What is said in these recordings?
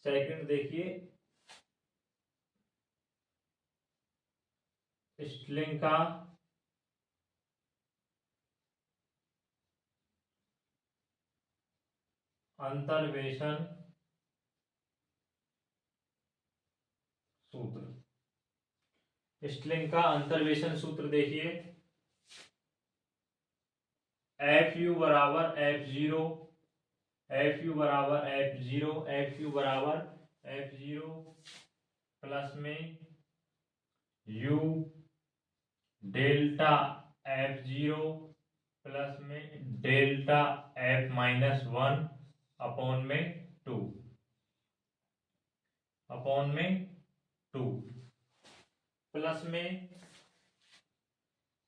Second देखिए, string का अंतर्वेशन सूत्र। स्ट्रिंग का अंतर्वेशन सूत्र देखिए, एफ यू बराबर एफ जीरो, एफ यू बराबर एफ जीरो, एफ यू बराबर एफ जीरो प्लस में U delta F zero plus में delta F minus one upon में टू, अपॉन में टू प्लस में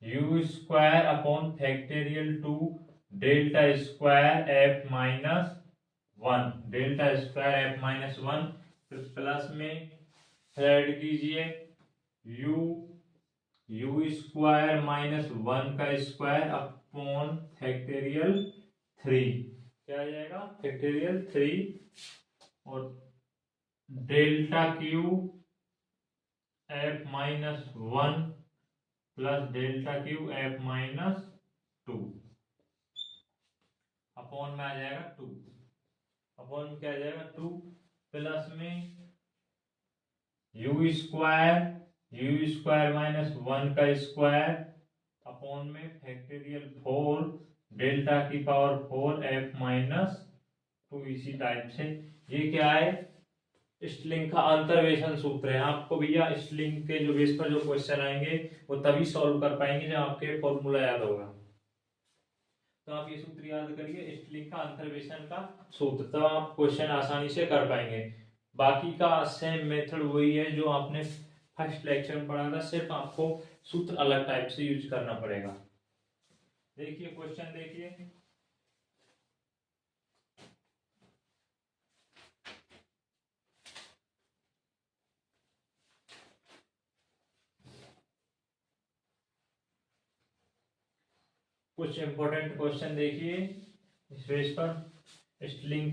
U square upon factorial two delta square F minus one, delta square F minus one plus में add कीजिए U square minus one का square upon factorial three, क्या आ जाएगा factorial three, और delta Q F minus one plus delta Q F minus two upon में आ जाएगा to, upon में क्या आ जाएगा टू प्लस में यू स्क्वायर माइनस वन का स्क्वायर अपॉन में फैक्टोरियल फोर डेल्टा की power four F minus two. इसी टाइप से ये क्या है, स्ट्रिंग का अंतर्वेशन सूत्र है। आपको भैया स्ट्रिंग के जो बेस पर जो क्वेश्चन आएंगे वो तभी सॉल्व कर पाएंगे जब आपके फॉर्मूला याद होगा। तो आप ये सूत्र याद करिए, स्ट्रिंग का अंतर्वेशन का सूत्र, तब आप क्वेश्चन आसानी से कर पाएंगे। बाकी का सेम मेथड वही है जो आपने फर्स्ट लेक्चर में पढ़ा था, सिर्फ आपको सूत्र अलग टाइप से यूज करना पड़ेगा। देखिए क्वेश्चन देखिए, कुछ इंपॉर्टेंट क्वेश्चन देखिए इस बेस पर। स्ट्रिंग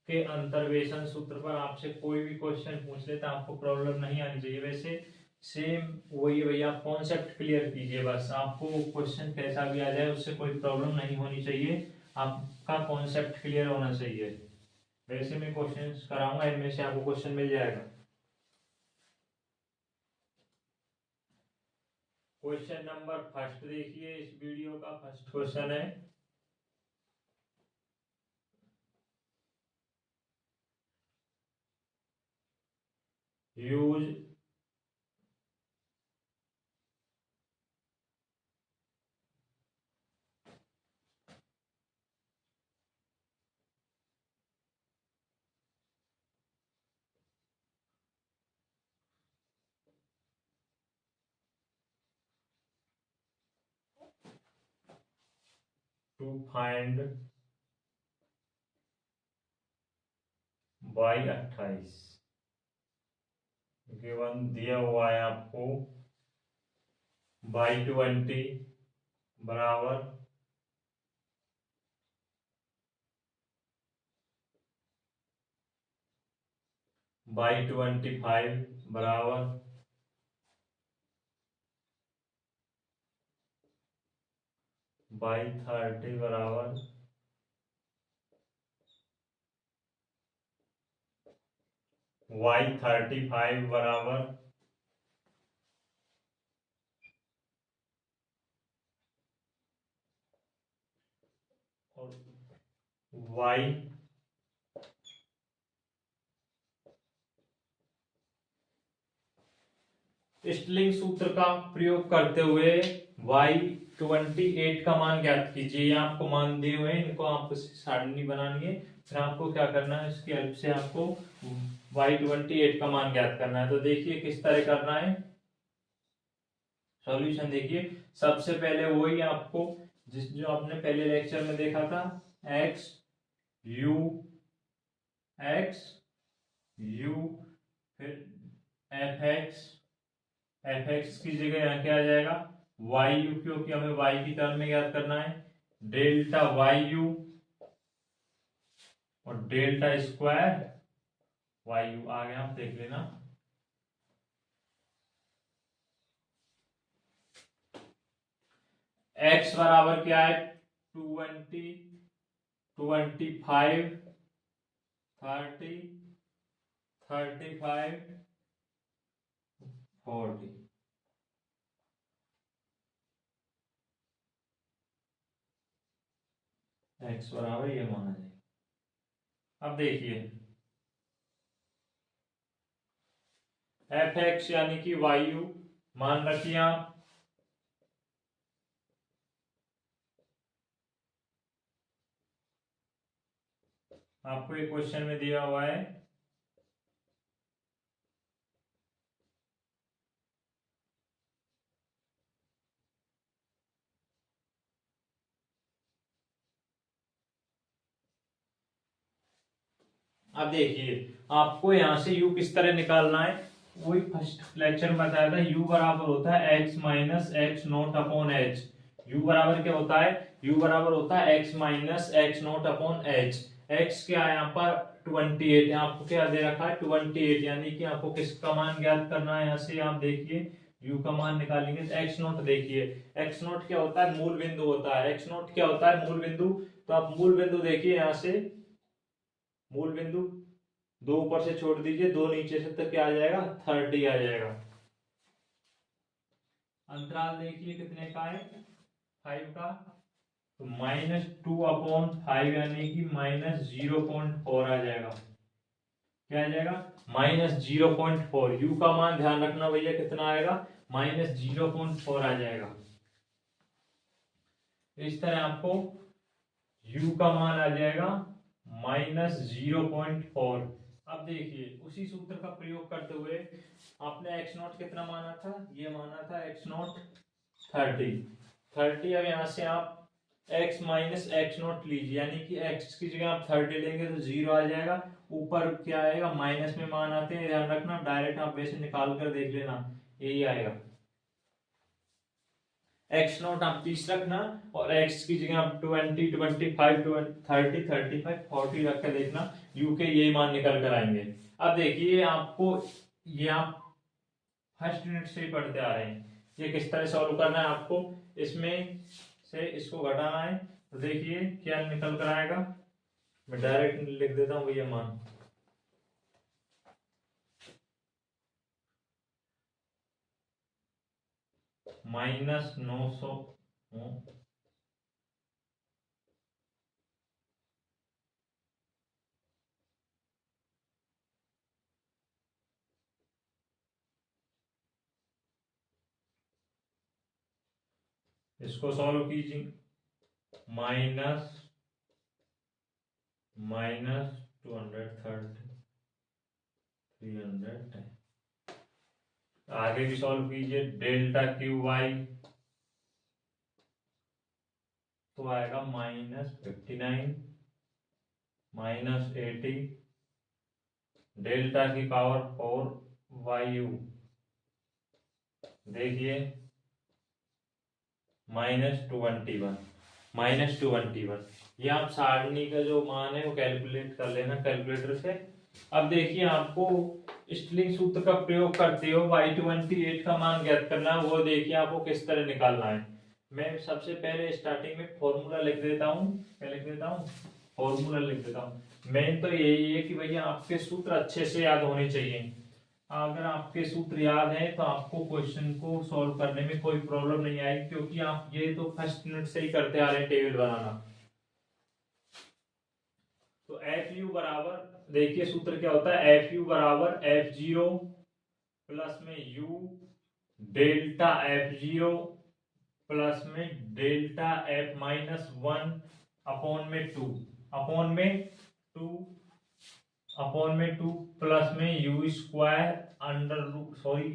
के अंतर्वेशन सूत्र पर आपसे कोई भी क्वेश्चन पूछ ले तो आपको प्रॉब्लम नहीं आनी चाहिए। वैसे सेम वही भैया, कॉन्सेप्ट क्लियर कीजिए बस, आपको क्वेश्चन कैसा भी आ जाए उससे कोई प्रॉब्लम नहीं होनी चाहिए, आपका कॉन्सेप्ट क्लियर होना चाहिए। वैसे मैं क्वेश्चन कराऊंगा, इनमें से आपको क्वेश्चन मिल जाएगा। क्वेश्चन नंबर फर्स्ट देखिए, इस वीडियो का फर्स्ट क्वेश्चन है, use to find y 28 given दिया हुआ है आपको y 20 बराबर y 25 बराबर y 30 बराबर y 35 बराबर और y स्ट्रिंग सूत्र का प्रयोग करते हुए y 28 का मान ज्ञात कीजिए। आपको मान दिए हुए हैं, इनको आपको सारणी बनानी है, फिर आपको क्या करना है, इसकी हेल्प से आपको y 28 का मान ज्ञात करना है। तो देखिए किस तरह करना है सॉल्यूशन। देखिए सबसे पहले वही आपको जो आपने पहले लेक्चर में देखा था, x u फिर fx की जगह यहाँ क्या आ जाएगा yu, क्योंकि हमें y की टर्म में याद करना है, डेल्टा yu और डेल्टा स्क्वायर वाई यू आ गया, आप देख लेना। एक्स बराबर क्या है 20, 25, 30, 35, 40। एक्स बराबर ये माना जाए। अब देखिए एफ एक्स यानी कि वाई यू मान रखिए आप। आपको एक क्वेश्चन में दिया हुआ है अब देखिए आपको यहां से u किस तरह निकालना है, वही फर्स्ट लेक्चर में बताया था। u बराबर होता है x minus x naught upon H. u बराबर क्या होता है, u बराबर होता है x minus x naught upon H. x क्या है यहाँ पर 28, आपको क्या दे रखा है 28, यानी कि आपको किसका मान ज्ञात करना है। यहाँ से आप देखिए u का मान निकालेंगे तो x नोट, देखिए x नोट क्या होता है मूल बिंदु होता है। x नोट क्या होता है मूल बिंदु। तो आप मूल बिंदु देखिए यहाँ से मूल बिंदु, दो ऊपर से छोड़ दीजिए, दो नीचे से, तो क्या आ जाएगा 30 आ जाएगा। अंतराल देखिए कितने का है 5 का, तो -2/5 यानी कि -0.4 आ जाएगा। क्या आ जाएगा -0.4। यू का मान ध्यान रखना भैया कितना आएगा -0.4 आ जाएगा। इस तरह आपको u का मान आ जाएगा -0.4। अब देखिए उसी सूत्र का प्रयोग करते हुए आपने x नॉट कितना माना था, ये माना था x नॉट 30। अब यहाँ से आप x माइनस एक्स नॉट लीजिए, यानी कि x की जगह आप 30 लेंगे तो 0 आ जाएगा। ऊपर क्या आएगा माइनस में मान आते हैं, ध्यान रखना। डायरेक्ट आप वैसे निकाल कर देख लेना, यही आएगा। एक्स नॉट आप 30 रखना और x की जगह आप 20, 25, 30, 35, 40 रख कर देखना, u के ये मान निकल कर आएंगे। अब देखिए आपको, ये आप फर्स्ट यूनिट से ही पढ़ते आ रहे हैं, ये किस तरह सॉल्व करना है आपको। इसमें से इसको घटाना है, तो देखिए क्या निकल कर आएगा। मैं डायरेक्ट लिख देता हूँ ये मान, -900। इसको सॉल्व कीजिए, -230, 310। आगे भी सॉल्व कीजिए, डेल्टा क्यू वाई तो आएगा -59, -80, डेल्टा की पावर 4 वाई यू देखिए -21, -21। ये आप सारणी का जो मान है वो कैलकुलेट कर लेना कैलकुलेटर से। अब देखिए आपको स्टिलिंग सूत्र का प्रयोग करते हो y28 का मान ज्ञात करना है, वो देखिए आपको किस तरह निकालना है। मैं सबसे पहले स्टार्टिंग में फॉर्मूला लिख देता हूँ, क्या लिख देता हूँ फॉर्मूला लिख देता हूँ। मेन तो यही है कि भैया आपके सूत्र अच्छे से याद होने चाहिए। अगर आपके सूत्र याद है तो आपको क्वेश्चन को सॉल्व करने में कोई प्रॉब्लम नहीं आएगी, क्योंकि आप ये तो फर्स्ट यूनिट से ही करते आ रहे हैं टेबल बनाना। तो एफ यू बराबर, देखिए सूत्र क्या होता है, एफ यू बराबर F0 प्लस में u डेल्टा F0 प्लस में डेल्टा F-1 अपॉन में 2 अपॉन में 2 प्लस में u square under root, sorry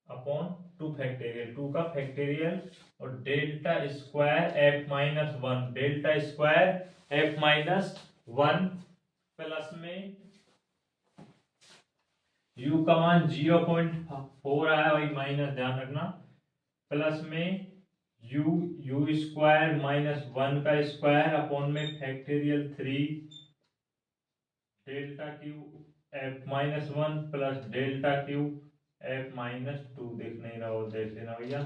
upon 2 factorial, 2 का फैक्टोरियल और delta square F-1, delta square F-1 plus में u का मान 0.4 आया, वही माइनस ध्यान रखना, प्लस में u स्क्वायर -1 का स्क्वायर अपॉन में factorial 3 delta Q f-1 plus delta Q f-2, देख नहीं रहा हो देख लेना भैया,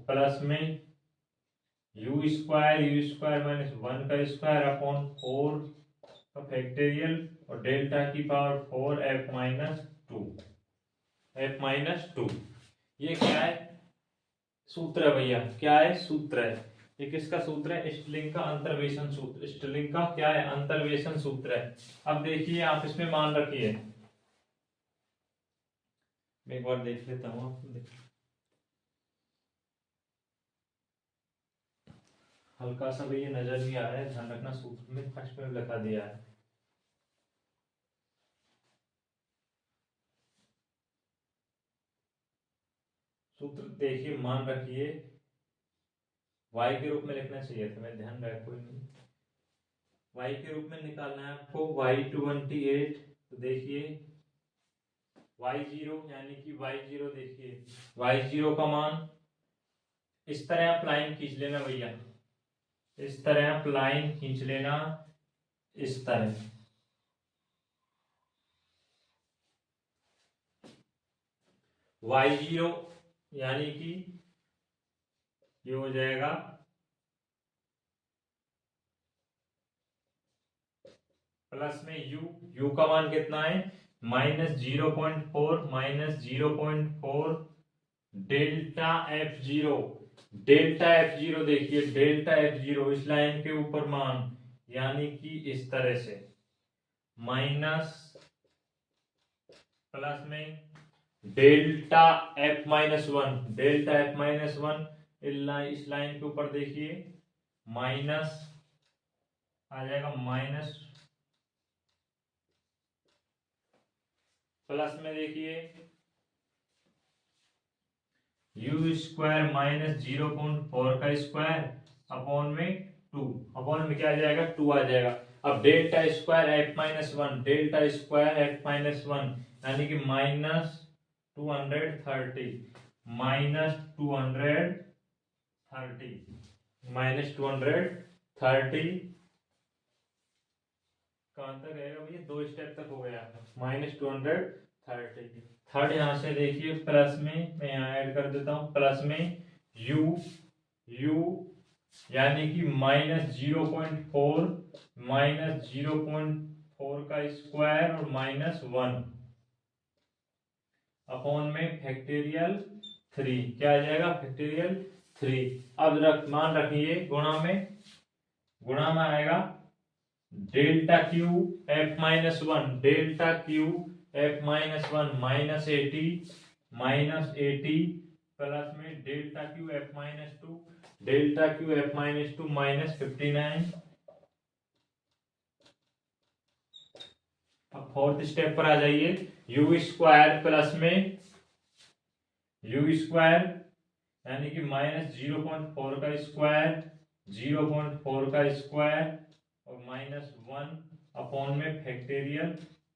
प्लस में यू स्क्वायर माइनस 1 का स्क्वायर अपॉन 4 का फैक्टोरियल और डेल्टा की पावर 4 f-2। ये क्या है, सूत्र है भैया, क्या है सूत्र है, ये किसका सूत्र है, स्टिलिंग का अंतर्वेशन सूत्र, स्टिलिंग का क्या है, अंतर्वेशन सूत्र है। अब देखिए आप इसमें मान रखिए, मैं एक बार देख लेता हूँ, हल्का सा भी ये नजर नहीं आ रहा है, ध्यान रखना सूत्र में फर्स्ट में लिखा दिया है। सूत्र देखिए, मान रखिए y के रूप में लिखना चाहिए था, मैं ध्यान रख कोई नहीं, y के रूप में निकालना है आपको y28। तो देखिए y0 यानी कि y0, देखिए y0 का मान इस तरह आप लाइन खींच लेना भैया, इस तरह आप लाइन खींच लेना, इस तरह y0 यानी कि ये हो जाएगा प्लस में u का मान कितना है -0.4 डेल्टा f0, देखिए डेल्टा f0 इस लाइन के ऊपर मान, यानी कि इस तरह से माइनस प्लस में डेल्टा f-1 इस लाइन के ऊपर देखिए माइनस आ जाएगा, माइनस प्लस में देखिए यू स्क्वायर माइनस 0.4 का स्क्वायर अपॉन में 2, अपॉन में क्या आ जाएगा 2 आ जाएगा। अब delta square f-1, delta square f-1 यानी कि -230, -230 कहाँ तक रहेगा भैया, 2 स्टेप तक हो गया, -230। थर्ड यहाँ से देखिए प्लस में, मैं यहाँ ऐड कर देता हूँ, प्लस में u यानी कि -0.4 का स्क्वायर और -1 अपॉन में फैक्टोरियल 3, क्या आ जाएगा फैक्टोरियल 3। अब मान रखिए गुणा में आएगा डेल्टा क्यू f-1 -80 प्लस में डेल्टा क्यू f-2 -59। अब फोर्थ स्टेप पर आ जाइए, यू स्क्वायर प्लस में यू स्क्वायर यानी कि -0.4 का स्क्वायर और -1 अपॉन में फैक्टोरियल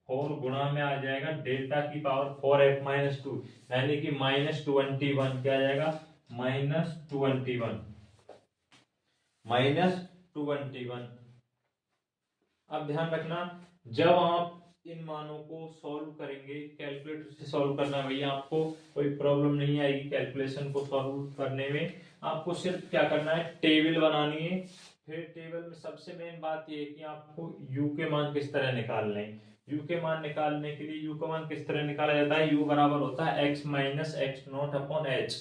4 गुणा में आ जाएगा डेल्टा की पावर 4 f-2 यानी कि -21, क्या आ जाएगा -21। अब ध्यान रखना, जब आप इन मानों को सॉल्व करेंगे, कैलकुलेटर से सॉल्व करना भैया, आपको कोई प्रॉब्लम नहीं आएगी कैलकुलेशन को सॉल्व करने में। आपको सिर्फ क्या करना है, टेबल बनानी है। फिर टेबल में सबसे मेन बात ये है कि आपको u के मान किस तरह निकालने हैं। u के मान निकालने के लिए u का मान किस तरह निकाला जाता है, u बराबर होता है x minus x0 upon h।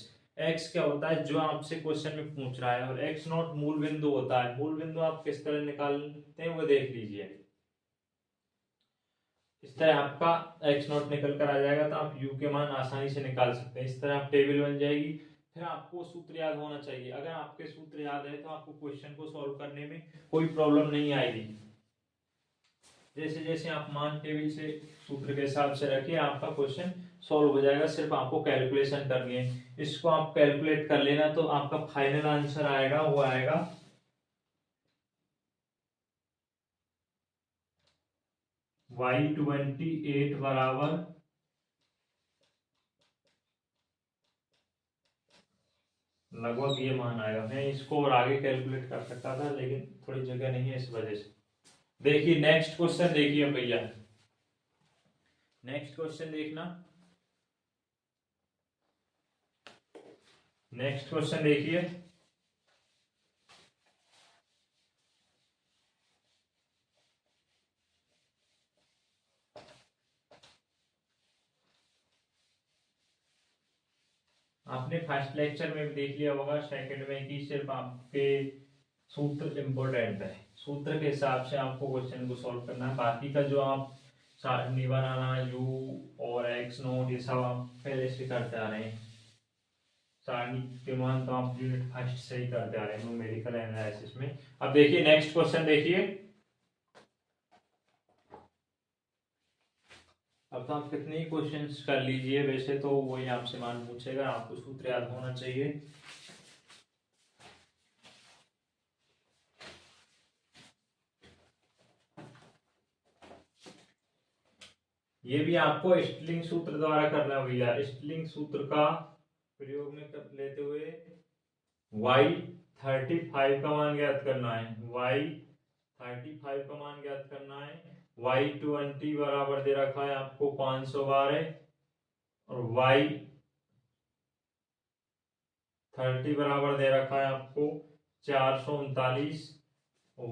x क्या होता है, जो आपसे क्वेश्चन में पूछ रहा है, और x0 मूल बिंदु होता है। मूल बिंदु आप किस तरह निकालते हैं वो देख लीजिए, इस तरह आपका x0 निकल कर आ जाएगा, तो आप u के मान आसानी से निकाल सकते हैं। इस तरह आप टेबल बन जाएगी। फिर आपको सूत्र याद होना चाहिए, अगर आपके सूत्र याद है तो आपको क्वेश्चन को सॉल्व करने में कोई प्रॉब्लम नहीं आएगी। जैसे जैसे आप मान टेबल से सूत्र के हिसाब से रखिए, आपका क्वेश्चन सॉल्व हो जाएगा। सिर्फ आपको कैलकुलेशन करनी है, इसको आप कैलकुलेट कर लेना तो आपका फाइनल आंसर आएगा, वो आएगा y28 बराबर लगभग ये मान आएगा। मैं इसको और आगे कैलकुलेट कर सकता था, लेकिन थोड़ी जगह नहीं है, इस वजह से। देखिए नेक्स्ट क्वेश्चन देखिए भैया, नेक्स्ट क्वेश्चन देखना, नेक्स्ट क्वेश्चन देखिए। आपने फर्स्ट लेक्चर में भी देख लिया होगा, सेकंड में, कि सिर्फ आपके सूत्र इम्पोर्टेंट है, सूत्र के हिसाब से आपको क्वेश्चन को सॉल्व करना है। बाकी का जो आप सारणी बनाना, यू और एक्स नोट, ये सब आप पहले से करते आ रहे हैं। सारणी के मान तो आप यूनिट फर्स्ट से ही करते आ रहे हैं न्यूमेरिकल एनालिसिस में। अब देखिए नेक्स्ट क्वेश्चन देखिए। अब तो आप कितने ही क्वेश्चंस कर लीजिए, वैसे तो वही आपसे मान पूछेगा, आपको सूत्र याद होना चाहिए। ये भी आपको स्टिलिंग सूत्र द्वारा करना है भैया। स्टिलिंग सूत्र का प्रयोग में लेते हुए y35 का मान ज्ञात करना है, y35 का मान ज्ञात करना है। y20 बराबर दे रखा है आपको 512 और y30 बराबर दे रखा है आपको 439 और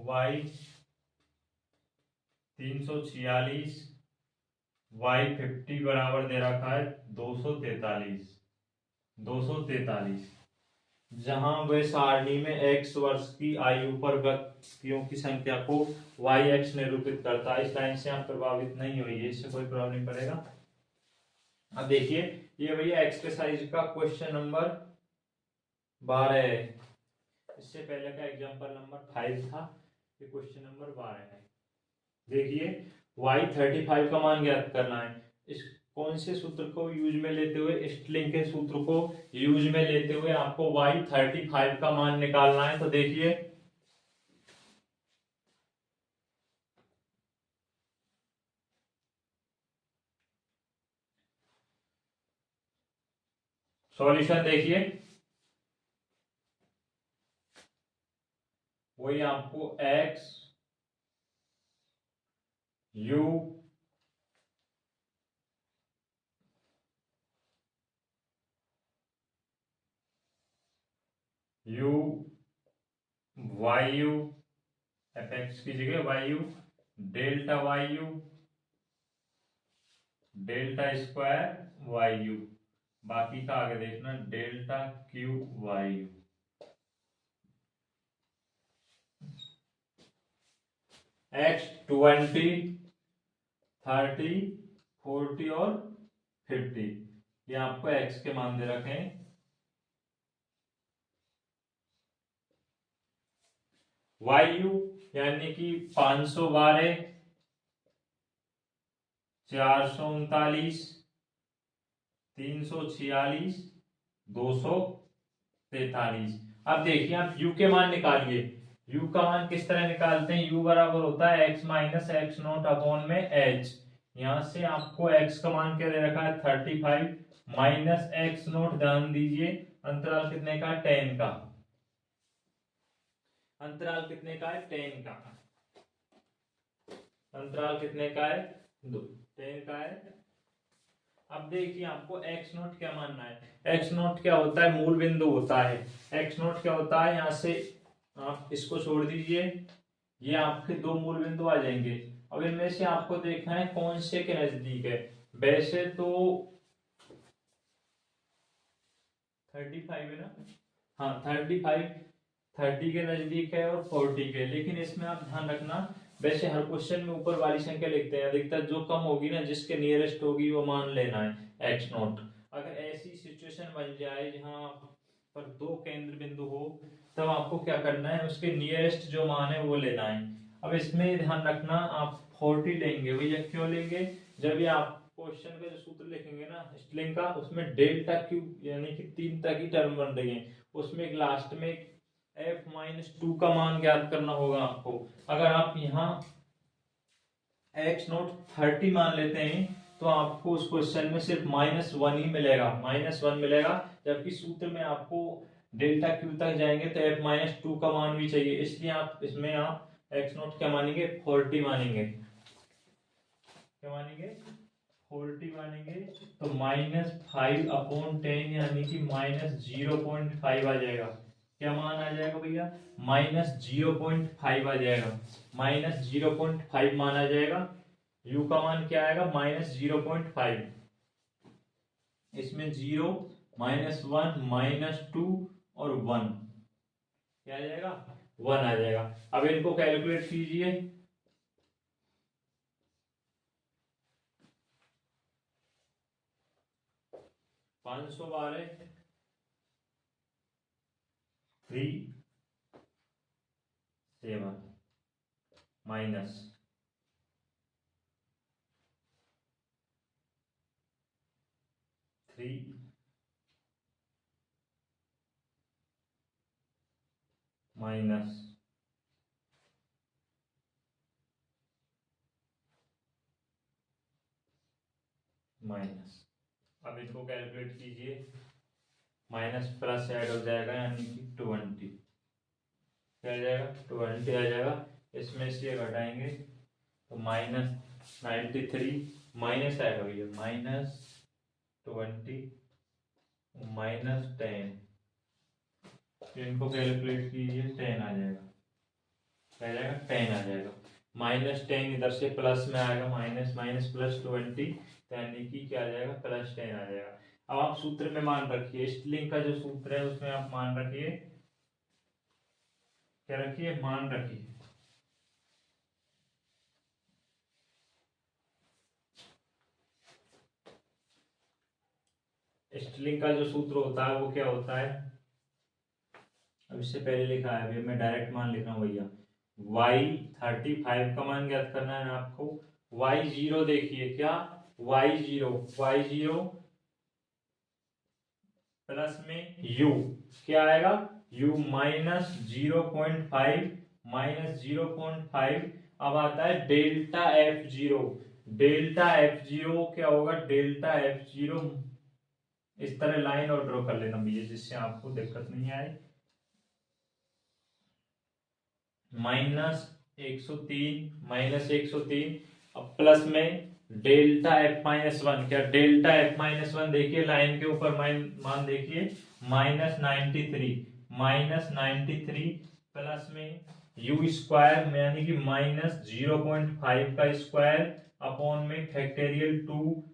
y346, y50 बराबर दे रखा है 243। जहां वे सारणी में x वर्ष की आयु पर व्यक्तियों की संख्या को yx निरूपित करता है। इस लाइन से आप प्रभावित नहीं होइए, इससे कोई प्रॉब्लम नहीं पड़ेगा। अब देखिए ये भैया एक्सरसाइज का क्वेश्चन नंबर 12 है। इससे पहले का एग्जांपल नंबर 5 था, ये क्वेश्चन नंबर 12 है। देखिए y35 का मान ज्ञात करना है। इस कौन से सूत्र को यूज में लेते हुए, स्टिलिंग के सूत्र को यूज में लेते हुए आपको y35 का मान निकालना है। तो देखिए सॉल्यूशन देखिए, वही आपको x u वायु fx की जगह वायु डेल्टा वायु डेल्टा स्क्वायर वायु, बाकी का आगे देखना डेल्टा क्यू वायु। x 20, 30, 40 और 50, ये आपको x के मान दे रखे हैं। वायु यानी कि 512, 439, 346, 243। अब देखिए आप u के मान निकालिए। u का मान किस तरह निकालते हैं, u बराबर होता है x minus x naught upon में h। यहां से आपको x का मान क्या दे रखा है 35 माइनस एक्स नोट, ध्यान दीजिए अंतराल कितने का है 10 का, अंतराल कितने का है 10 का, अंतराल कितने का है 10 का है। अब देखिए आपको x नोट क्या मानना है। x नोट क्या होता है, मूल बिंदु होता है। x नोट क्या होता है, यहां से आप इसको छोड़ दीजिए, ये आपके दो मूल बिंदु आ जाएंगे। अब इनमें से आपको देखना है कौन से के नजदीक है। वैसे तो 35 है ना, हाँ 30 के नजदीक है और 40 के, लेकिन इसमें आप ध्यान रखना, वैसे हर क्वेश्चन में ऊपर वाली संख्या लिखते हैं, अधिकतर जो कम होगी ना, जिसके नियरेस्ट होगी वो मान लेना है एक्स नोट। अगर ऐसी सिचुएशन बन जाए जहां पर दो केंद्र बिंदु हो, तब आपको क्या करना है, उसके नियरेस्ट जो मान है वो लेना है। अब इसमें ध्यान रखना आप 40 लेंगे, भैया क्यों लेंगे, जब ये आप क्वेश्चन का जो सूत्र लिखेंगे ना स्टिलिंग का, उसमें डेल्टा क्यूब यानी कि 3 तक की टर्म बन रही है, उसमें एक लास्ट में f-2 का मान ज्ञात करना होगा आपको। अगर आप यहाँ x नोट 30 मान लेते हैं तो आपको उस क्वेश्चन में सिर्फ -1 ही मिलेगा, -1 मिलेगा, जबकि सूत्र में आपको डेल्टा क्यू तक जाएंगे तो f-2 का मान भी चाहिए, इसलिए आप इसमें आप x नोट क्या मानेंगे 40 मानेंगे, क्या मानेंगे 40 मानेंगे तो -5/10 यानी कि -0.5 आ जाएगा। क्या मान आ जाएगा भैया? -0.5 आ जाएगा। -0.5 मान आ जाएगा। u का मान क्या आएगा? -0.5। इसमें 0, -1, -2 और 1 क्या आ जाएगा? 1 आ जाएगा। अब इनको कैलकुलेट कीजिए। 512 3 7 माइनस 3 माइनस माइनस। अब इनको कैलकुलेट कीजिए। माइनस प्लस ऐड हो जाएगा यानी कि 20 क्या आ जाएगा? 20 आ जाएगा। इसमें से घटाएंगे तो -93 माइनस ऐड हो गया -20 -10। इनको कैलकुलेट कीजिए 10 आ जाएगा। क्या आ जाएगा? 10 आ जाएगा। -10 इधर से प्लस में आएगा, माइनस माइनस प्लस 20 यानी कि क्या आ जाएगा? +10 आ जाएगा। अब आप सूत्र में मान रखिए। स्टिलिंग का जो सूत्र है उसमें आप मान रखिए। क्या रखिए? मान रखिए। स्टिलिंग का जो सूत्र होता है वो क्या होता है? अब इससे पहले लिखा है, अभी मैं डायरेक्ट मान लिख रहा हूँ भैया। y35 का मान ज्ञात करना है आपको। y0 देखिए क्या? y0 प्लस में u क्या आएगा? u -0.5 -0.5। अब आता है डेल्टा f0। डेल्टा f0 क्या होगा? डेल्टा f0 इस तरह लाइन और ड्रॉ कर लेना भैया, जिससे आपको दिक्कत नहीं आए। -103 अब प्लस में डेल्टा f-1। क्या? डेल्टा f-1 देखिए लाइन के ऊपर मान देखिए -93 प्लस में u² यानी कि -0.5 का स्क्वायर अपॉन में फैक्टोरियल 2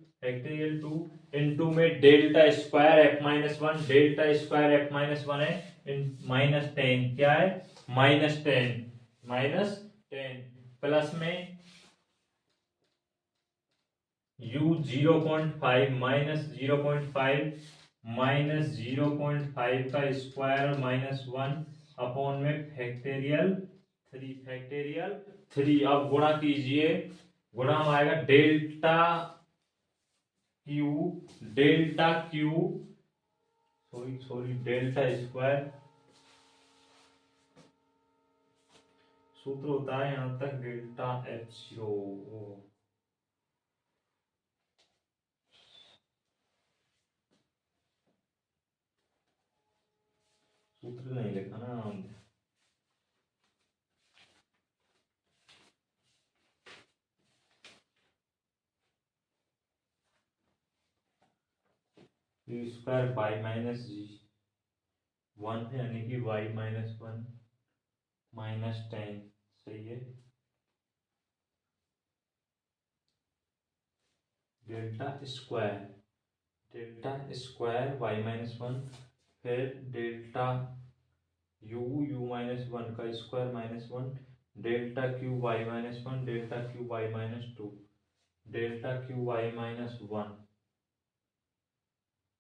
इंटू में delta square f-1। Delta square f-1 है -10 क्या है? -10 प्लस में u 0.5 -0.5 का स्क्वायर -1 अपॉन में फैक्टोरियल 3। अब गुणा कीजिए। गुणा में आएगा delta Q sorry delta square. सूत्र होता है यहां तक डेल्टा f0। सूत्र नहीं लिखा ना। स्क्वायर y -1 यानी कि y -1 -10 सही है। डेल्टा स्क्वायर y -1 फिर डेल्टा u -1 का square -1 delta Q y -1 delta Q y -2 delta Q y -1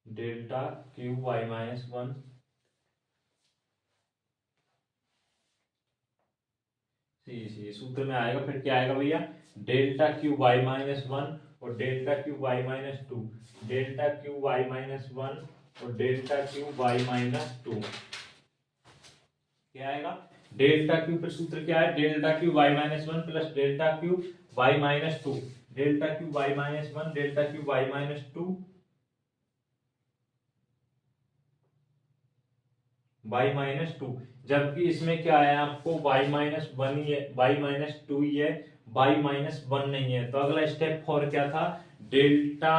delta Q y -1 सी सूत्र में आएगा। फिर क्या आएगा भैया? डेल्टा क्यू y -1 और delta Q y -2 delta Q y -1 और डेल्टा क्यू y -2 क्या आएगा? डेल्टा क्यू पर सूत्र क्या है? Delta Q y -1 plus delta Q y -2 delta Q y -1 delta Q y -2 y -2। जबकि इसमें क्या है? आपको y -1 ही है, y -2 ही है, y -1 नहीं है। तो अगला स्टेप 4 क्या था? डेल्टा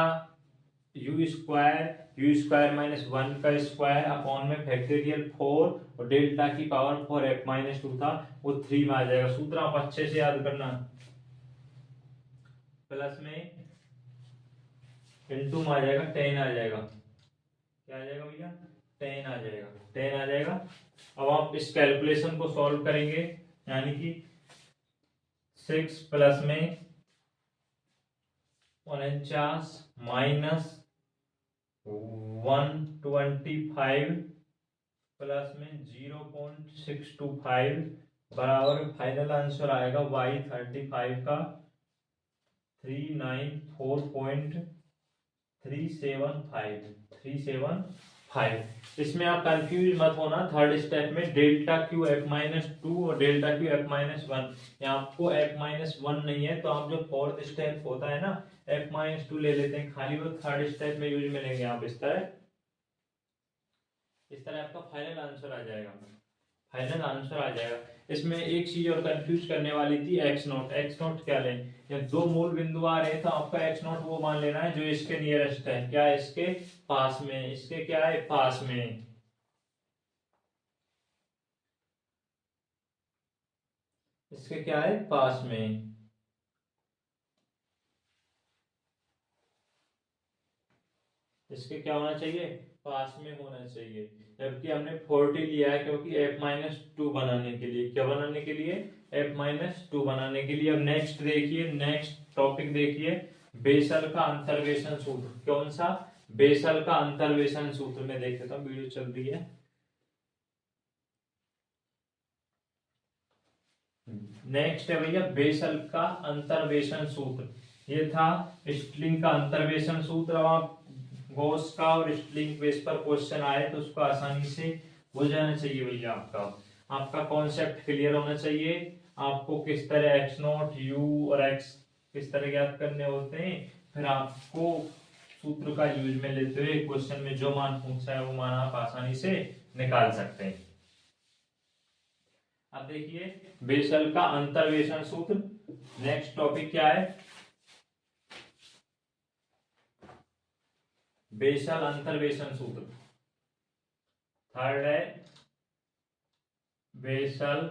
यू स्क्वायर माइनस 1 का स्क्वायर अपॉन में फैक्टोरियल 4 और डेल्टा की पावर 4 f माइनस 2 था वो 3 में आ जाएगा। सूत्र आप अच्छे से याद करना, प्लस में इनटू में आ जाएगा 10 आ जाएगा। क्या आ जाएगा भैया? 10 आ जाएगा, 10 आ जाएगा। अब आप इस कैलकुलेशन को सॉल्व करेंगे, यानी कि 6 प्लस में 49 माइनस 125 प्लस में 0.625 बराबर फाइनल आंसर आएगा y35 का 394.375। इसमें आप कंफ्यूज मत होना। थर्ड स्टेप में डेल्टा क्यू एफ माइनस 2 और डेल्टा क्यू एफ माइनस 1, यहाँ आपको एफ माइनस 1 नहीं है तो आप जो फोर्थ स्टेप होता है ना एफ माइनस 2 ले लेते हैं, खाली वो थर्ड स्टेप में यूज मिलेंगे। आप इस तरह आपका फाइनल आंसर आ जाएगा, फाइनल आंसर आ जाएगा। इसमें एक चीज और कंफ्यूज करने वाली थी, एक्स नॉट। एक्स नॉट क्या लें? या दो मूल बिंदु आ रहे हैं तो आपका एक्स नॉट वो मान लेना है जो इसके नियरेस्ट है। क्या है? इसके पास में। इसके क्या है? पास में। इसके क्या है? पास में। इसके क्या होना चाहिए? पास में होना चाहिए। जबकि हमने 40 लिया है क्योंकि f माइनस 2 बनाने के लिए। क्या बनाने के लिए? f माइनस 2 बनाने के लिए। अब नेक्स्ट देखिए, नेक्स्ट टॉपिक देखिए, बेसल का अंतर्वेशन सूत्र। कौन सा? बेसल का अंतर्वेशन सूत्र में देख लेता हूँ, वीडियो चल रही है। नेक्स्ट है भैया बेसल का अंतर्वेशन सूत्र। ये था स्ट्रिंग का अंतर्वेशन सूत्र। अब आप गॉस का और स्ट्रिंग बेस पर क्वेश्चन आए तो उसको आसानी से हो जाना चाहिए भैया। आपका कॉन्सेप्ट क्लियर होना चाहिए। आपको किस तरह एक्स नॉट यू और एक्स किस तरह ज्ञात करने होते हैं, फिर आपको सूत्र का यूज में लेते हुए क्वेश्चन में जो मान पूछा है वो मान आप आसानी से निकाल सकते हैं। अब देखिए बेसल का अंतर्वेशन सूत्र। नेक्स्ट टॉपिक क्या है? बेसल अंतर्वेशन सूत्र। थर्ड है बेसल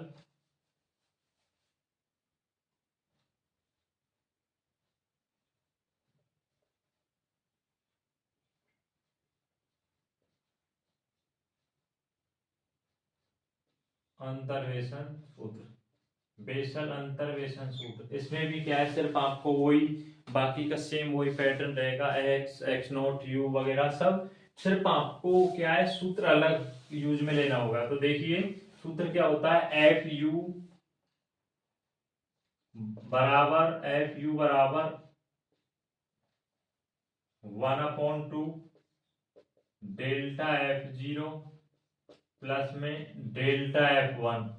अंतर्वेशन सूत्र। बेसल अंतर्वेशन सूत्र, इसमें भी क्या है, सिर्फ आपको वही बाकी का सेम वही पैटर्न रहेगा, एक्स एक्स नोट यू वगैरह सब। सिर्फ आपको क्या है, सूत्र अलग यूज में लेना होगा। तो देखिए सूत्र क्या होता है, एफ यू बराबर 1/2 डेल्टा F0 प्लस में डेल्टा F1।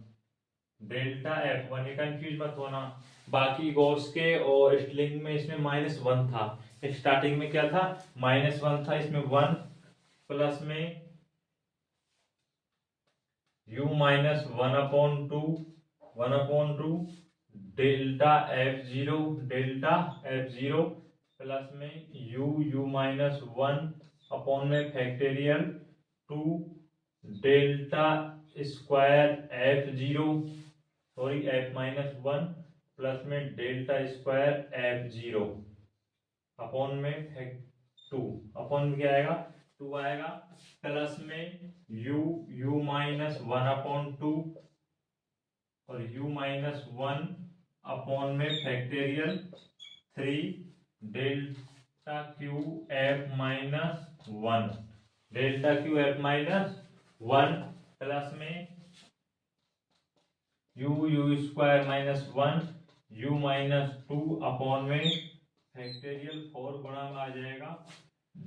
ये कंफ्यूज मत होना। बाकी गॉस के और स्ट्रिंग में इसमें -1 था, स्टार्टिंग में क्या था? -1 था, इसमें 1 प्लस में u minus 1/2 delta F0 plus में u माइनस 1 अपॉन में factorial 2 delta square F0 sorry F minus 1 plus में डेल्टा स्क्वायर F0 अपॉन में 2 अपॉन में क्या आएगा? 2 आएगा प्लस में u माइनस 1/2 और u माइनस 1 अपॉन में factorial 3 delta Q F minus 1 plus में u square minus 1 u minus 2 upon में फैक्टोरियल 4 गुणा में आ जाएगा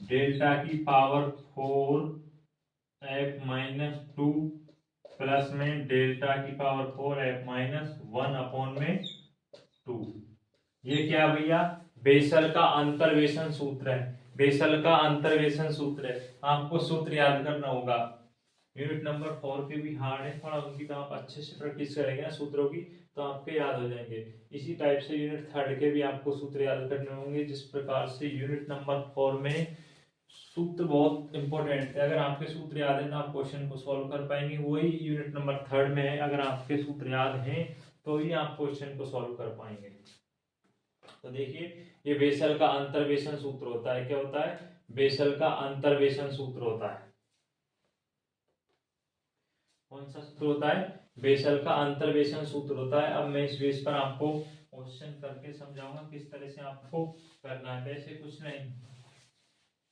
डेल्टा की पावर 4 f माइनस 2 प्लस में डेल्टा की पावर 4 f माइनस 1 अपॉन में 2। ये क्या भैया? बेसल का अंतर्वेशन सूत्र है। बेसल का अंतर्वेशन सूत्र है, आपको सूत्र याद करना होगा। यूनिट नंबर 4 के भी हार्ड है थोड़ा, उनकी तो आप अच्छे से प्रैक्टिस करेंगे ना सूत्रों की तो आपके याद हो जाएंगे। इसी टाइप से यूनिट 3 के भी आपको सूत्र याद करने होंगे। जिस प्रकार से यूनिट नंबर 4 में सूत्र बहुत इंपॉर्टेंट है, अगर आपके सूत्र याद है तो आप क्वेश्चन को सॉल्व कर पाएंगे। वही यूनिट नंबर 3 में है, अगर आपके सूत्र याद हैं तो ही आप क्वेश्चन को सॉल्व कर पाएंगे। तो देखिए, ये बेसल का अंतर्वेशन सूत्र होता है। क्या होता है? बेसल का अंतर्वेशन सूत्र होता है। कौन सा सूत्र होता है? बेसल का अंतर्वेशन सूत्र होता है। अब मैं इस बेस पर आपको क्वेश्चन करके समझाऊंगा किस तरह से आपको करना है। वैसे कुछ नहीं,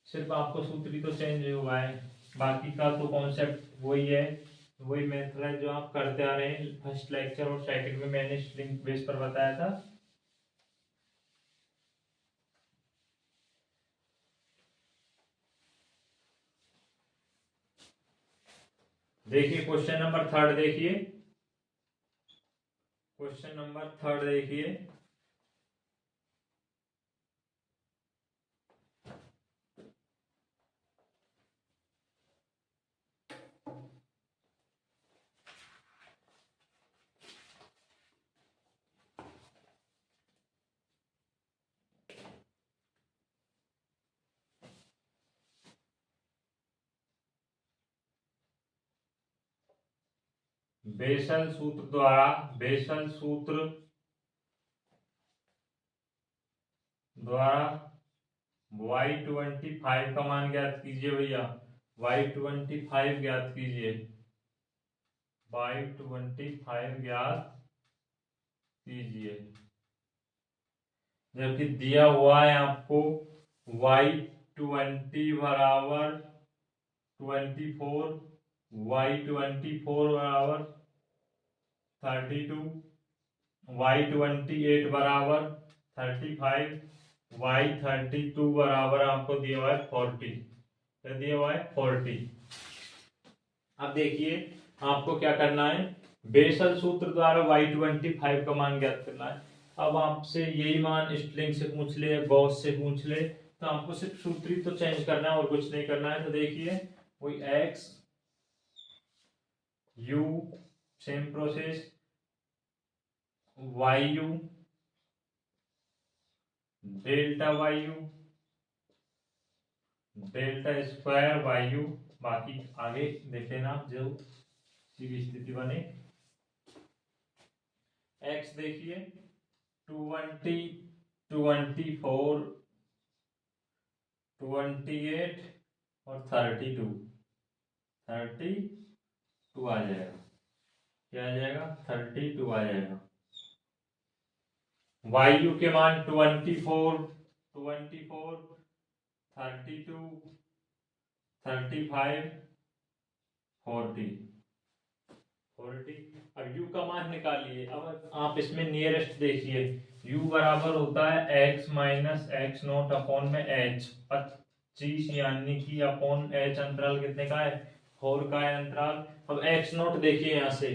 सिर्फ आपको सूत्र ही तो चेंज हुआ है, बाकी का तो कॉन्सेप्ट वही है, वही मेथड है जो आप करते आ रहे हैं। फर्स्ट लेक्चर और सेकंड में मैंने स्ट्रिंग बेस पर बताया था। देखिए क्वेश्चन नंबर 3 देखिए, क्वेश्चन नंबर 3 देखिए। बेसल सूत्र द्वारा, बेसल सूत्र द्वारा y25 का मान ज्ञात कीजिए भैया। y25 ज्ञात कीजिए, y25 ज्ञात कीजिए। जबकि दिया हुआ है आपको y20 बराबर 24, y24 बराबर 32, y28 बराबर 35, y32 बराबर आपको दिया हुआ है 40। क्या दिया हुआ है? 40। अब देखिए आपको क्या करना है, बेसल सूत्र द्वारा y25 का मान ज्ञात करना है। अब आपसे यही मान स्ट्रिंग से पूछ ले, गॉस से पूछ ले, तो आपको सिर्फ सूत्र ही तो चेंज करना है और कुछ नहीं करना है। तो देखिए वही x u, same process, y u delta y u delta square y u, बाकी आगे देख लेना जो की स्थिति बने। x देखिए 20, 24, 28 और 32, 32 आ जाएगा। क्या आ जाएगा? 32 आ जाएगा। वायु के मान 24, 24, 32, 35, 40, 40। अब u का मान निकालिए। अब आप इसमें नियरेस्ट देखिए, u बराबर होता है x minus x naught upon में h 25, यानी कि अपॉन h अंतराल कितने का है? 4 का है अंतराल। अब x नोट देखिए, यहाँ से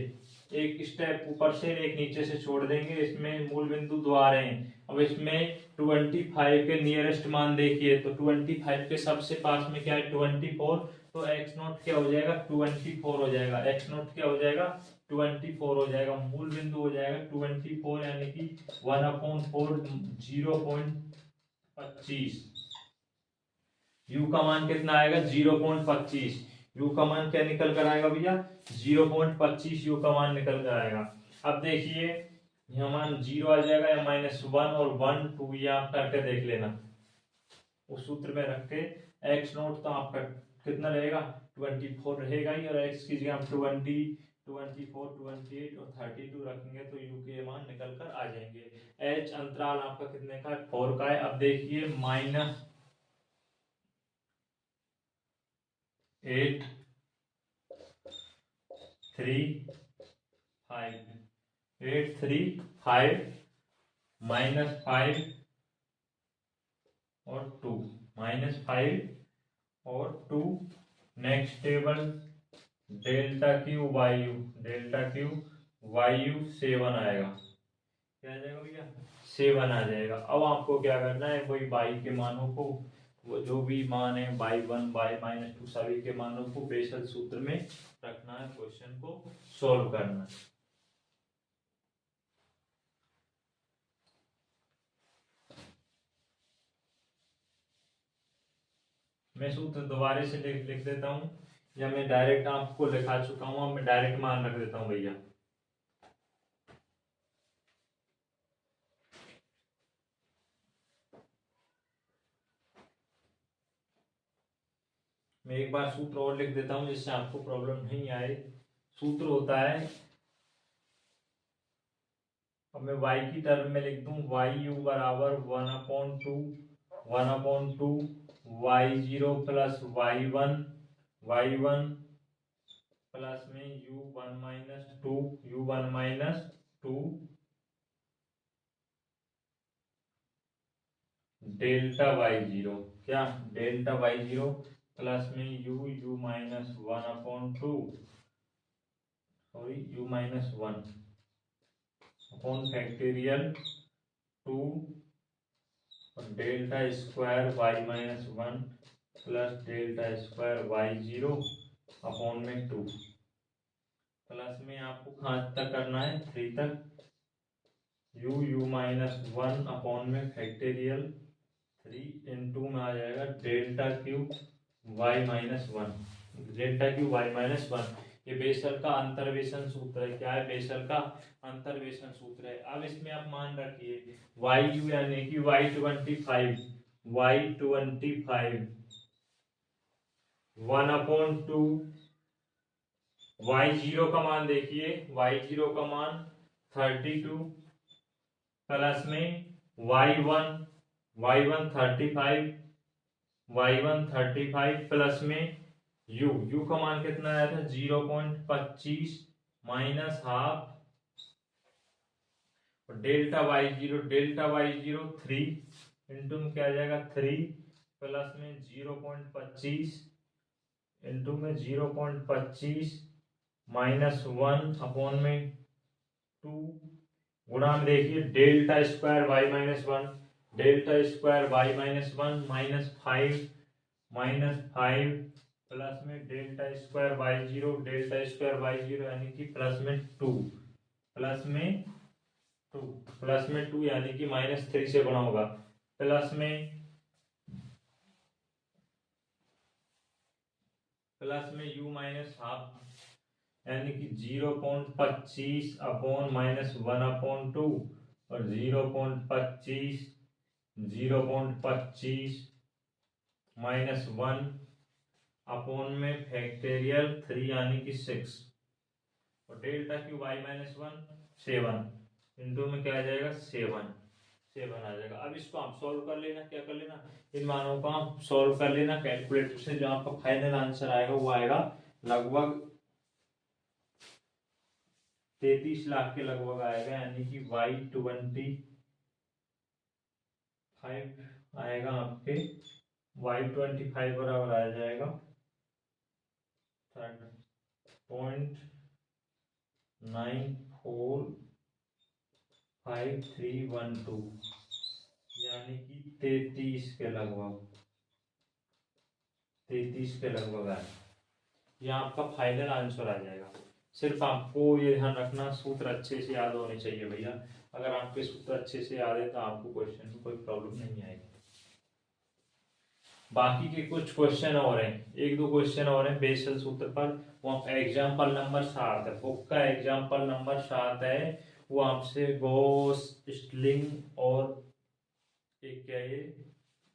एक स्टेप ऊपर से एक नीचे से छोड़ देंगे, इसमें मूल बिंदु दो आ रहे हैं। अब इसमें 25 के नियरेस्ट मान देखिए, तो 25 के सबसे पास में क्या है? 24। तो x नोट क्या हो जाएगा? 24 हो जाएगा। x नोट क्या हो जाएगा? 24 हो जाएगा। मूल बिंदु हो जाएगा 24, यानी कि 1/4, 0.25। u का मान कितना आएगा? 0.25। u का मान क्या निकल कर आएगा भैया? 0.25 u का मान निकल कर आएगा। अब देखिए यहाँ मान 0 आ जाएगा या -1 और 1 2, ये आप करके देख लेना। उस सूत्र में रख के x नोट तो आपका कितना रहेगा? 24 रहेगा ही, और x की जगह हम 20, 24, 28 और 32 रखेंगे तो u के मान निकल कर आ जाएंगे। h अंतराल आपका कितने का है? 4 का है। अब देखिए -8, 3, 5, 8, 3, 5, -5 और 2, -5 और 2। नेक्स्ट टेबल डेल्टा क्यू वायु, डेल्टा क्यू वायु 7 आएगा। क्या आ जाएगा भैया? 7 आ जाएगा। अब आपको क्या करना है, कोई बाई के मानों को, वो जो भी मान है y1, y-2 सभी के मानों को बेसल सूत्र में रखना है, क्वेश्चन को सॉल्व करना है। मैं सूत्र दोबारा से लिख देता हूँ, या मैं डायरेक्ट आपको लिखा चुका हूँ, अब मैं डायरेक्ट मान रख देता हूँ भैया। मैं एक बार सूत्र और लिख देता हूँ जिससे आपको प्रॉब्लम नहीं आए। सूत्र होता है, अब मैं y की टर्म में लिख दूं, वाई यू बराबर 1/2 y0 प्लस y1 प्लस में u1 - 2 डेल्टा y0, क्या डेल्टा y0 प्लस में u-1/2 sorry u-1 upon factorial 2 delta square y-1 plus delta square y0 upon में 2 प्लस में आपको कहाँ तक करना है 3 तक, u-1 अपॉन में फैक्टोरियल 3 इंटू में आ जाएगा delta cube y-1, delta cube y-1। ये बेसल का अंतर्वेशन सूत्र है। क्या है? बेसल का अंतर्वेशन सूत्र है। अब इसमें आप मान रखिए y यानी कि y25 1/2 y0 का मान देखिए, y0 का मान 32 प्लस में y1 35 प्लस में u का मान कितना आया था 0.25 minus half delta y0 3 into में क्या आ जाएगा 3 प्लस में 0.25 इंटू में 0.25 -1 अपॉन में 2 गुणा में देखिए डेल्टा स्क्वायर y-1 -5 प्लस में डेल्टा स्क्वायर y0 यानी कि प्लस में 2 यानी कि -3 से गुणा होगा, प्लस में u-1/2 यानी कि 0.25 अपॉन -1/2 और 0.25 -1 अपॉन में फैक्टोरियल 3 यानी कि 6 और डेल्टा क्यूब y-1 7 इंटू में क्या आ जाएगा 7 आ जाएगा। अब इसको आप सॉल्व कर लेना, क्या कर लेना, इन मानों को आप सॉल्व कर लेना कैलकुलेटर से। जो आपका फाइनल आंसर आएगा वो आएगा लगभग 33 लाख के लगभग आएगा, यानी कि y25 आएगा आपके y25 बराबर आ जाएगा 3.945312 यानी कि 33 के लगभग आए। यह आपका फाइनल आंसर आ जाएगा। सिर्फ आपको ये ध्यान रखना सूत्र अच्छे से याद होने चाहिए भैया। अगर आपके सूत्र अच्छे से याद है तो आपको क्वेश्चन में कोई प्रॉब्लम नहीं आएगी। बाकी के कुछ क्वेश्चन और हैं, 1-2 क्वेश्चन और हैं बेसल सूत्र पर। वो एग्जाम्पल नंबर 7 है, बुक का एग्जाम्पल नंबर 7 है। वो आपसे गॉस, स्टिलिंग और एक क्या है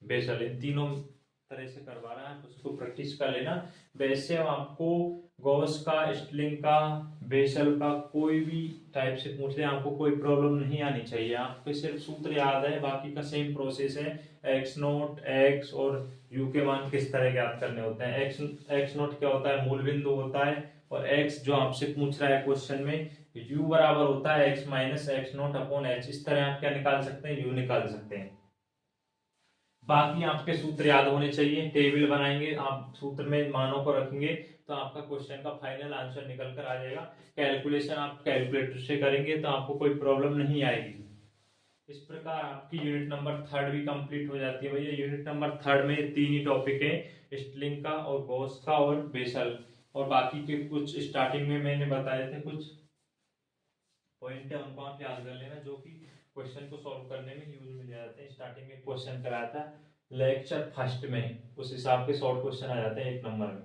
बेसल, इन तीनों तरह से करवा रहा है, उसको प्रैक्टिस कर लेना। वैसे आपको गॉस का, स्टिलिंग का, बेसल का कोई भी टाइप से पूछ ले आपको कोई प्रॉब्लम नहीं आनी चाहिए। आपको सिर्फ सूत्र याद है, बाकी का सेम प्रोसेस है। x0, x और u के मान किस तरह ज्ञात करने होते हैं। x0 क्या होता है, मूल बिंदु होता है, और x जो आपसे पूछ रहा है क्वेश्चन में u बराबर होता है x minus x0 upon h। इस तरह आप क्या निकाल सकते हैं, u निकाल सकते हैं। बाकी आपके सूत्र याद होने चाहिए। टेबल बनाएंगे आप, सूत्र में मानों को रखेंगे तो आपका क्वेश्चन का फाइनल आंसर निकल कर आ जाएगा। कैलकुलेशन आप कैलकुलेटर से करेंगे तो आपको कोई प्रॉब्लम नहीं आएगी। इस प्रकार आपकी यूनिट नंबर 3 भी कंप्लीट हो जाती है भैया। यूनिट नंबर 3 में 3 ही टॉपिक है, स्टिलिंग का और गॉस का और बेसल, और बाकी के कुछ स्टार्टिंग में मैंने बताए थे कुछ पॉइंट है, उनको आप याद कर लेना जो कि क्वेश्चन को सॉल्व करने में यूज में जाते हैं। स्टार्टिंग में क्वेश्चन कराया था लेक्चर फर्स्ट में उस हिसाब के शॉर्ट क्वेश्चन आ जाते हैं 1 नंबर में।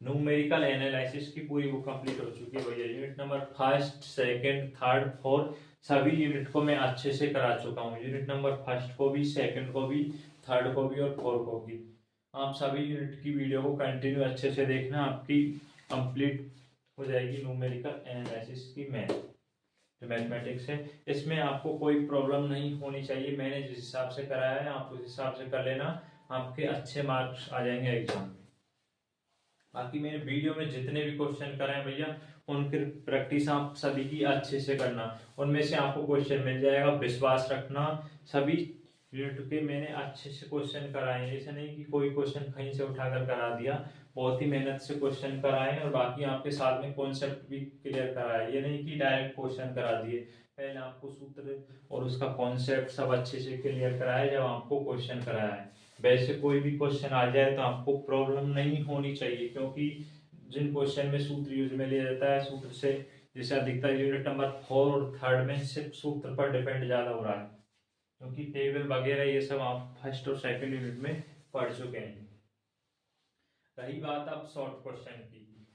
न्यूमेरिकल एनालिसिस की पूरी बुक कंप्लीट हो चुकी है भैया। Unit number first, second, third, fourth सभी यूनिट को मैं अच्छे से करा चुका हूँ। यूनिट नंबर फर्स्ट को भी, सेकंड को भी, थर्ड को भी और फोर्थ को भी। आप सभी यूनिट की वीडियो को कंटिन्यू अच्छे से देखना, आपकी कंप्लीट हो जाएगी न्यूमेरिकल एनालिसिस की मैथ, जो मैथमेटिक्स है। इसमें आपको कोई प्रॉब्लम नहीं होनी चाहिए। मैंने जिस हिसाब से कराया है आप उस हिसाब से कर लेना, आपके अच्छे मार्क्स आ जाएंगे एग्जाम में। बाकी मैंने वीडियो में जितने भी क्वेश्चन कराए भैया उनकी प्रैक्टिस आप सभी की अच्छे से करना, उनमें से आपको क्वेश्चन मिल जाएगा। विश्वास रखना, सभी यूनिट के मैंने अच्छे से क्वेश्चन कराए हैं। ऐसा नहीं कि कोई क्वेश्चन कहीं से उठाकर करा दिया, बहुत ही मेहनत से क्वेश्चन कराए और बाकी आपके साथ में कॉन्सेप्ट भी क्लियर कराया। ये नहीं कि डायरेक्ट क्वेश्चन करा दिए, पहले आपको सूत्र और उसका कॉन्सेप्ट सब अच्छे से क्लियर कराया जब आपको क्वेश्चन कराया है। वैसे कोई भी क्वेश्चन आ जाए तो आपको प्रॉब्लम नहीं होनी चाहिए, क्योंकि जिन क्वेश्चन में सूत्र यूज में लिया जाता है, सूत्र से जैसे अधिकतर यूनिट नंबर 4 और थर्ड में सिर्फ सूत्र पर डिपेंड ज्यादा हो रहा है, क्योंकि टेबल वगैरह ये सब आप फर्स्ट और सेकंड यूनिट में पढ़ चुके हैं। रही बात अब शॉर्ट क्वेश्चन की,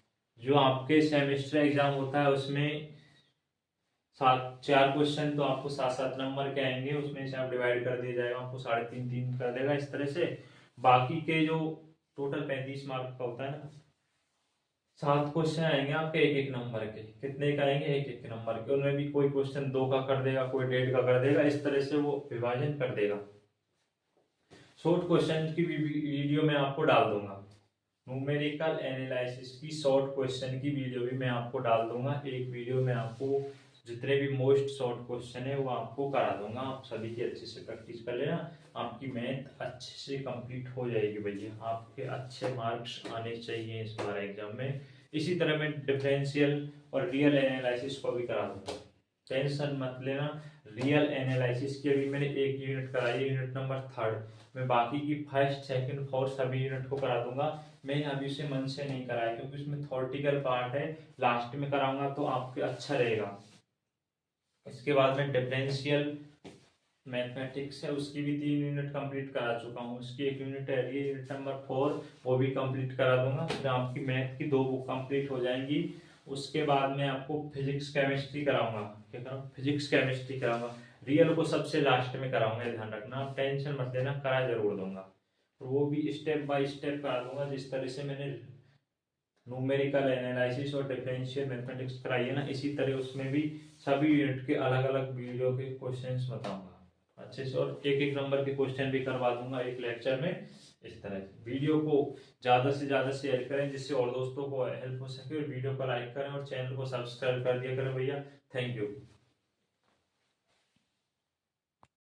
जो आपके सेमेस्टर एग्जाम होता है उसमें 4 क्वेश्चन तो आपको 7-7 नंबर के आएंगे, उसमें से आप डिवाइड कर दिया जाएगा, आपको 3.5-3 कर देगा इस तरह से। बाकी के जो टोटल 35 मार्क का होता है ना, 7 क्वेश्चन आएंगे आपके 1-1 नंबर के। कितने का आएंगे? 1-1 नंबर के। उनमें भी कोई क्वेश्चन 2 का कर देगा, कोई 1.5 का कर देगा, इस तरह से वो विभाजन कर देगा। शॉर्ट क्वेश्चन की वीडियो मैं आपको डाल दूंगा, न्यूमेरिकल एनालिसिस की शॉर्ट क्वेश्चन की वीडियो भी मैं आपको डाल दूंगा। एक वीडियो में आपको जितने भी मोस्ट शॉर्ट क्वेश्चन है वो आपको करा दूंगा। आप सभी की अच्छे से प्रैक्टिस कर लेना, आपकी मैथ अच्छे से कंप्लीट हो जाएगी भैया। आपके अच्छे मार्क्स आने चाहिए इस बार एग्जाम में। इसी तरह मैं डिफरेंशियल और रियल एनालिसिस को भी करा दूंगा, टेंशन मत लेना। रियल एनालिसिस की अभी मैंने एक यूनिट कराई है, यूनिट नंबर 3rd। मैं बाकी की फर्स्ट, सेकंड, फोर्थ सभी यूनिट को करा दूंगा। मैंने अभी उसे मन से नहीं कराया, क्योंकि उसमें थ्योरेटिकल पार्ट है, लास्ट में कराऊंगा तो आपके अच्छा रहेगा। इसके बाद में डिफरेंशियल मैथमेटिक्स है, उसकी भी 3 यूनिट कंप्लीट करा चुका हूँ। उसकी 1 यूनिट है, ये यूनिट नंबर 4, वो भी कंप्लीट करा दूंगा। फिर आपकी मैथ की 2 बुक कंप्लीट हो जाएंगी। उसके बाद में आपको फिजिक्स केमिस्ट्री कराऊंगा। क्या कराऊंगा? फिजिक्स केमिस्ट्री कराऊंगा। रियल को सबसे लास्ट में कराऊंगा, ध्यान रखना, आप टेंशन मत लेना, करा जरूर दूंगा। और वो भी स्टेप बाय स्टेप करा दूंगा, जिस तरह से मैंने न्यूमेरिकल एनालिसिस और डिफरेंशियल मैथमेटिक्स कराई है ना, इसी तरह उसमें भी सभी यूनिट के अलग अलग वीडियो के क्वेश्चंस बताऊंगा अच्छे से, और 1-1 नंबर के क्वेश्चन भी करवा दूंगा एक लेक्चर में। इस तरह से वीडियो को ज्यादा से ज्यादा शेयर करें, जिससे और दोस्तों को हेल्प हो सके, और वीडियो को लाइक करें और चैनल को सब्सक्राइब कर दिया करें भैया। Thank you.